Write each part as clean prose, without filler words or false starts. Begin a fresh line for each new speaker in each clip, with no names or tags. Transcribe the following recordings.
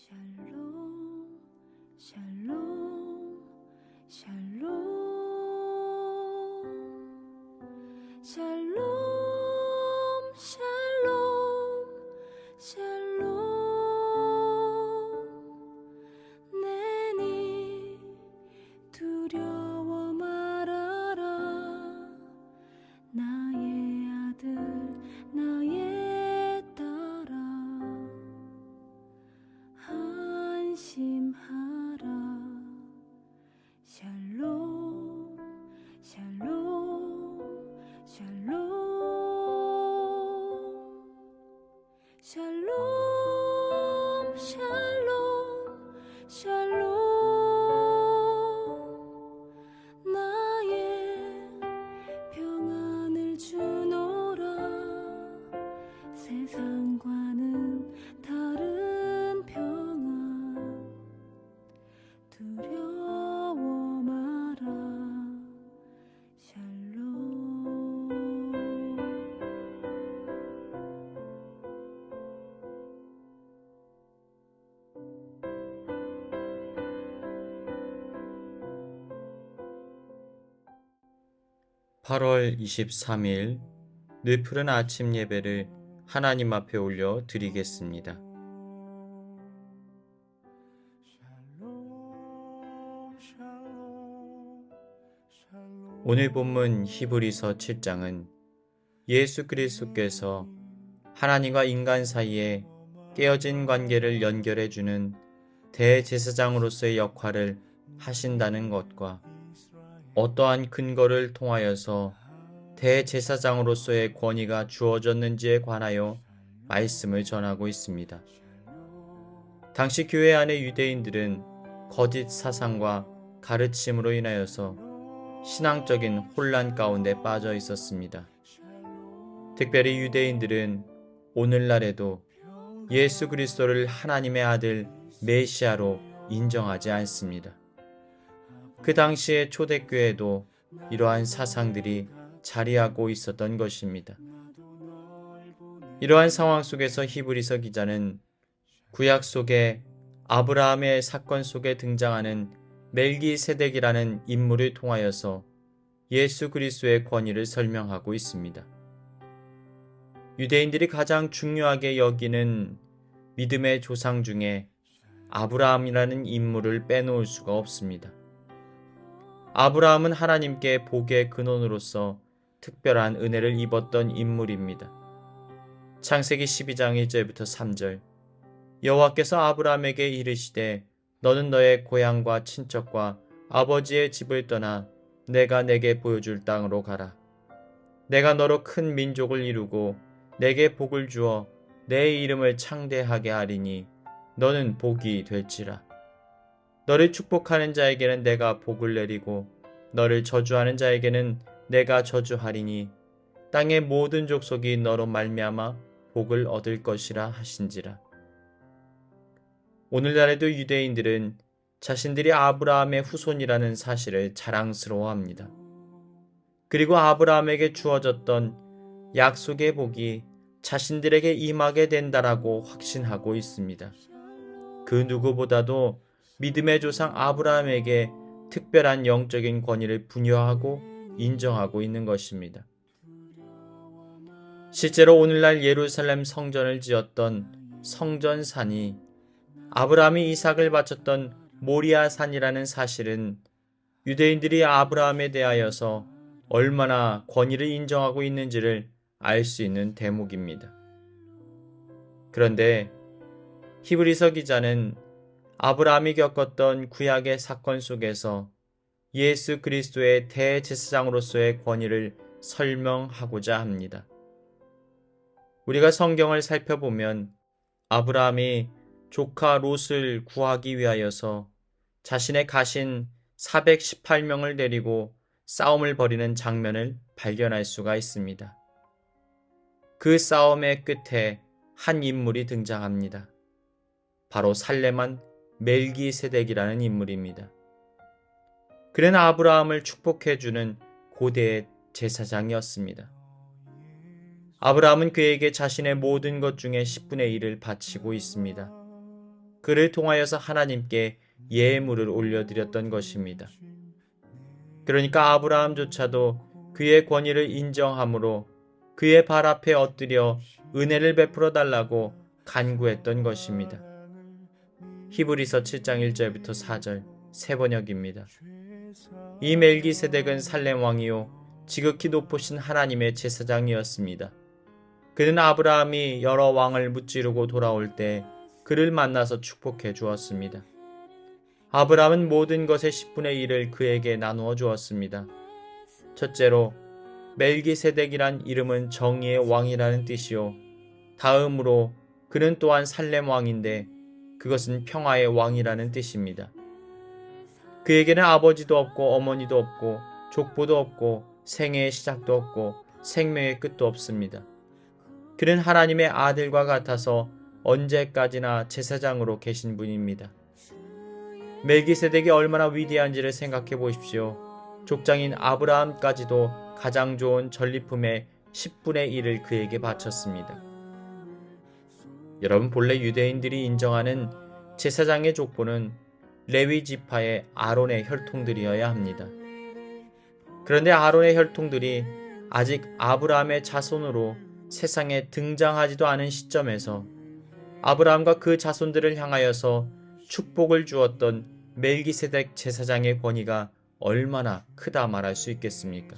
샬롬 샬롬 샬롬 샬롬 샬롬 샬롬 내니 두려워 말아라 나의 아들 나의 딸아 안심하라 샬롬 샬롬 샬롬 샬롬 샬롬 샬롬 나의 평안을 주노라 세상과는 다른 평안 두려워 마라 샬롬
8월 23일 늦푸른 아침 예배를 하나님 앞에 올려 드리겠습니다. 오늘 본문 히브리서 7장은 예수 그리스도께서 하나님과 인간 사이에 깨어진 관계를 연결해주는 대제사장으로서의 역할을 하신다는 것과 어떠한 근거를 통하여서 대제사장으로서의 권위가 주어졌는지에 관하여 말씀을 전하고 있습니다. 당시 교회 안의 유대인들은 거짓 사상과 가르침으로 인하여서 신앙적인 혼란 가운데 빠져 있었습니다. 특별히 유대인들은 오늘날에도 예수 그리스도를 하나님의 아들 메시아로 인정하지 않습니다. 그 당시의 초대교회도 이러한 사상들이 자리하고 있었던 것입니다. 이러한 상황 속에서 히브리서 기자는 구약 속에 아브라함의 사건 속에 등장하는 멜기세덱이라는 인물을 통하여서 예수 그리스도의 권위를 설명하고 있습니다. 유대인들이 가장 중요하게 여기는 믿음의 조상 중에 아브라함이라는 인물을 빼놓을 수가 없습니다. 아브라함은 하나님께 복의 근원으로서 특별한 은혜를 입었던 인물입니다. 창세기 12장 1절부터 3절 여호와께서 아브라함에게 이르시되 너는 너의 고향과 친척과 아버지의 집을 떠나 내가 내게 보여줄 땅으로 가라. 내가 너로 큰 민족을 이루고 내게 복을 주어 내 이름을 창대하게 하리니 너는 복이 될지라. 너를 축복하는 자에게는 내가 복을 내리고 너를 저주하는 자에게는 내가 저주하리니 땅의 모든 족속이 너로 말미암아 복을 얻을 것이라 하신지라. 오늘날에도 유대인들은 자신들이 아브라함의 후손이라는 사실을 자랑스러워합니다. 그리고 아브라함에게 주어졌던 약속의 복이 자신들에게 임하게 된다라고 확신하고 있습니다. 그 누구보다도 믿음의 조상 아브라함에게 특별한 영적인 권위를 부여하고 인정하고 있는 것입니다. 실제로 오늘날 예루살렘 성전을 지었던 성전산이 아브라함이 이삭을 바쳤던 모리아산이라는 사실은 유대인들이 아브라함에 대하여서 얼마나 권위를 인정하고 있는지를 알 수 있는 대목입니다. 그런데 히브리서 기자는 아브라함이 겪었던 구약의 사건 속에서 예수 그리스도의 대제사장으로서의 권위를 설명하고자 합니다. 우리가 성경을 살펴보면 아브라함이 조카 롯을 구하기 위하여서 자신의 가신 418명을 데리고 싸움을 벌이는 장면을 발견할 수가 있습니다. 그 싸움의 끝에 한 인물이 등장합니다. 바로 살레만 멜기세덱이라는 인물입니다. 그는 아브라함을 축복해주는 고대의 제사장이었습니다. 아브라함은 그에게 자신의 모든 것 중에 10분의 1을 바치고 있습니다. 그를 통하여서 하나님께 예물을 올려드렸던 것입니다. 그러니까 아브라함조차도 그의 권위를 인정함으로 그의 발 앞에 엎드려 은혜를 베풀어 달라고 간구했던 것입니다. 히브리서 7장 1절부터 4절 세 번역입니다. 이 멜기세덱은 살렘 왕이요 지극히 높으신 하나님의 제사장이었습니다. 그는 아브라함이 여러 왕을 무찌르고 돌아올 때 그를 만나서 축복해 주었습니다. 아브라함은 모든 것의 10분의 1을 그에게 나누어 주었습니다. 첫째로 멜기세덱이란 이름은 정의의 왕이라는 뜻이요. 다음으로 그는 또한 살렘 왕인데 그것은 평화의 왕이라는 뜻입니다. 그에게는 아버지도 없고 어머니도 없고 족보도 없고 생애의 시작도 없고 생명의 끝도 없습니다. 그는 하나님의 아들과 같아서 언제까지나 제사장으로 계신 분입니다. 멜기세덱이 얼마나 위대한지를 생각해 보십시오. 족장인 아브라함까지도 가장 좋은 전리품의 10분의 1을 그에게 바쳤습니다. 여러분, 본래 유대인들이 인정하는 제사장의 족보는 레위 지파의 아론의 혈통들이어야 합니다. 그런데 아론의 혈통들이 아직 아브라함의 자손으로 세상에 등장하지도 않은 시점에서 아브라함과 그 자손들을 향하여서 축복을 주었던 멜기세덱 제사장의 권위가 얼마나 크다 말할 수 있겠습니까?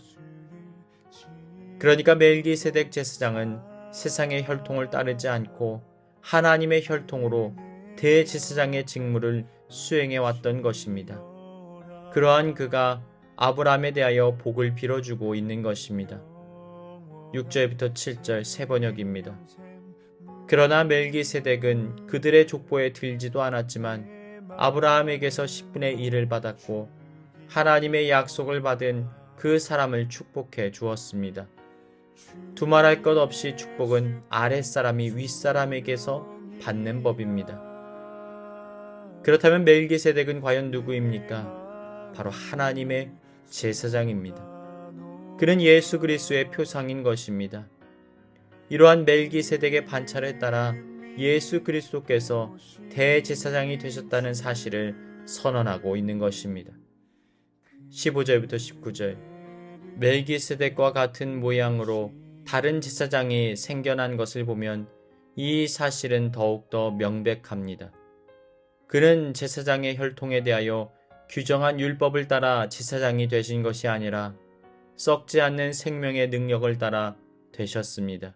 그러니까 멜기세덱 제사장은 세상의 혈통을 따르지 않고 하나님의 혈통으로 대제사장의 직무를 수행해 왔던 것입니다. 그러한 그가 아브라함에 대하여 복을 빌어주고 있는 것입니다. 6절부터 7절 세 번역입니다. 그러나 멜기세덱은 그들의 족보에 들지도 않았지만 아브라함에게서 10분의 1을 받았고 하나님의 약속을 받은 그 사람을 축복해 주었습니다. 두말할 것 없이 축복은 아랫사람이 윗사람에게서 받는 법입니다. 그렇다면 멜기세덱은 과연 누구입니까? 바로 하나님의 제사장입니다. 그는 예수 그리스도의 표상인 것입니다. 이러한 멜기세덱의 반차를 따라 예수 그리스도께서 대제사장이 되셨다는 사실을 선언하고 있는 것입니다. 15절부터 19절 멜기세덱과 같은 모양으로 다른 제사장이 생겨난 것을 보면 이 사실은 더욱더 명백합니다. 그는 제사장의 혈통에 대하여 규정한 율법을 따라 제사장이 되신 것이 아니라 썩지 않는 생명의 능력을 따라 되셨습니다.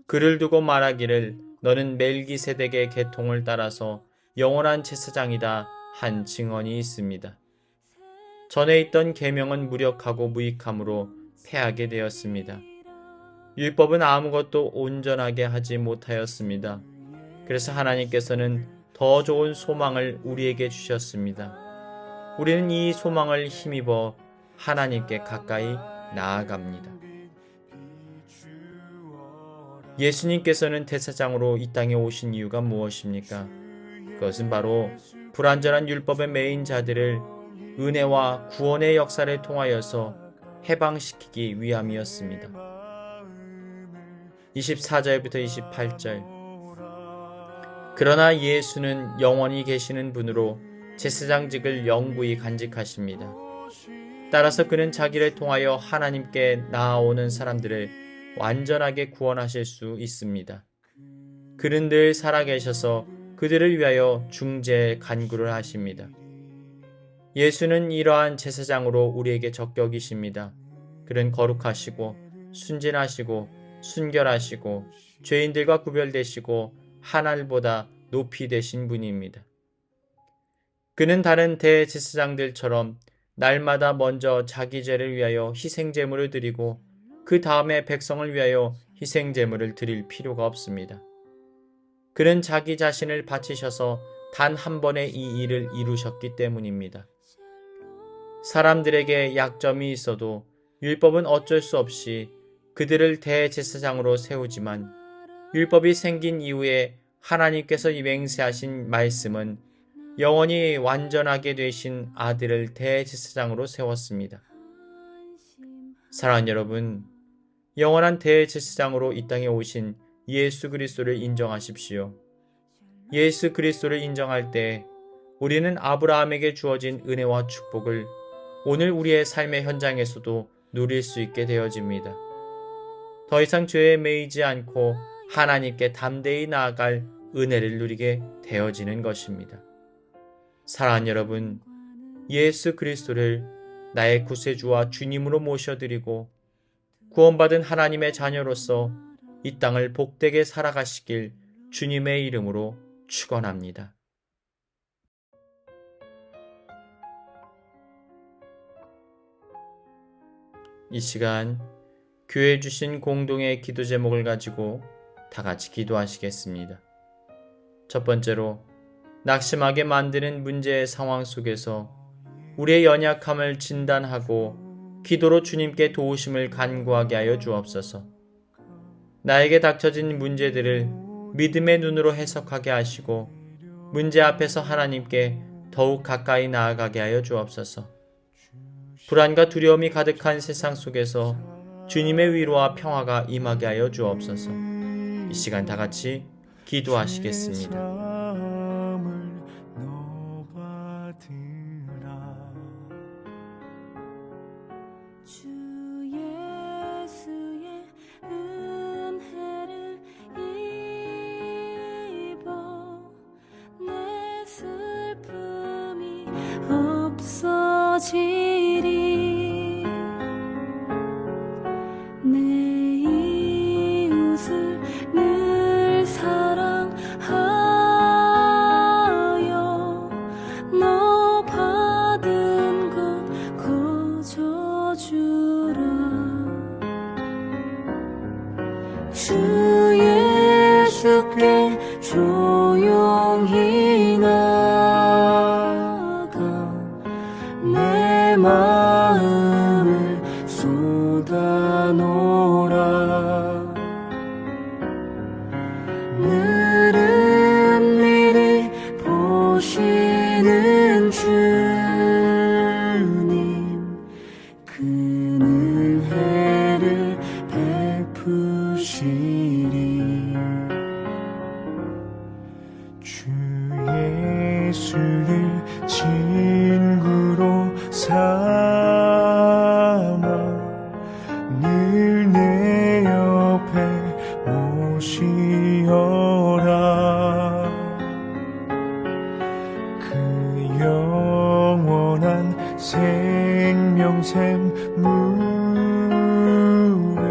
그를 두고 말하기를 너는 멜기세덱의 계통을 따라서 영원한 제사장이다 한 증언이 있습니다. 전에 있던 계명은 무력하고 무익함으로 패하게 되었습니다. 율법은 아무것도 온전하게 하지 못하였습니다. 그래서 하나님께서는 더 좋은 소망을 우리에게 주셨습니다. 우리는 이 소망을 힘입어 하나님께 가까이 나아갑니다. 예수님께서는 대제사장으로 이 땅에 오신 이유가 무엇입니까? 그것은 바로 불완전한 율법에 매인 자들을 은혜와 구원의 역사를 통하여서 해방시키기 위함이었습니다. 24절부터 28절 그러나 예수는 영원히 계시는 분으로 제사장직을 영구히 간직하십니다. 따라서 그는 자기를 통하여 하나님께 나아오는 사람들을 완전하게 구원하실 수 있습니다. 그는 늘 살아계셔서 그들을 위하여 중재 간구를 하십니다. 예수는 이러한 제사장으로 우리에게 적격이십니다. 그는 거룩하시고 순진하시고 순결하시고 죄인들과 구별되시고 하늘보다 높이 되신 분입니다. 그는 다른 대제사장들처럼 날마다 먼저 자기 죄를 위하여 희생제물을 드리고 그 다음에 백성을 위하여 희생제물을 드릴 필요가 없습니다. 그는 자기 자신을 바치셔서 단 한 번에 이 일을 이루셨기 때문입니다. 사람들에게 약점이 있어도 율법은 어쩔 수 없이 그들을 대제사장으로 세우지만 율법이 생긴 이후에 하나님께서 맹세하신 말씀은 영원히 완전하게 되신 아들을 대제사장으로 세웠습니다. 사랑하는 여러분, 영원한 대제사장으로 이 땅에 오신 예수 그리스도를 인정하십시오. 예수 그리스도를 인정할 때 우리는 아브라함에게 주어진 은혜와 축복을 오늘 우리의 삶의 현장에서도 누릴 수 있게 되어집니다. 더 이상 죄에 매이지 않고 하나님께 담대히 나아갈 은혜를 누리게 되어지는 것입니다. 사랑하는 여러분, 예수 그리스도를 나의 구세주와 주님으로 모셔드리고 구원받은 하나님의 자녀로서 이 땅을 복되게 살아가시길 주님의 이름으로 축원합니다. 이 시간 교회 주신 공동의 기도 제목을 가지고 다 같이 기도하시겠습니다. 첫 번째로, 낙심하게 만드는 문제의 상황 속에서 우리의 연약함을 진단하고 기도로 주님께 도우심을 간구하게 하여 주옵소서. 나에게 닥쳐진 문제들을 믿음의 눈으로 해석하게 하시고 문제 앞에서 하나님께 더욱 가까이 나아가게 하여 주옵소서. 불안과 두려움이 가득한 세상 속에서 주님의 위로와 평화가 임하게 하여 주옵소서. 이 시간 다 같이 기도하시겠습니다.
주 예수의 은혜를 입어 내 슬픔이 없어지리. 내 이웃을 늘 사랑하여 너 받은 것 거저주라. 주 예수께 조용히 나가 내 마음을 쏟아놓으라. 늘은 미리 보시는 주님, 그 은혜를 베푸시리. 주 예수를 친구로 삼아 늘 내 옆에 모시어라. 그 영원한 생명샘 물에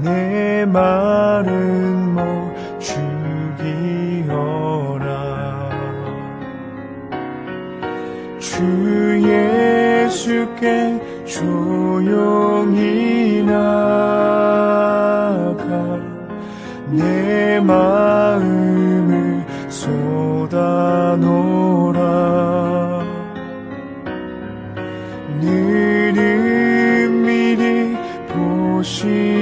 내 마른 목 죽이어라. 주 예수께 조용히 나가 내 마음을 쏟아놓으라. 늘은 미리 보시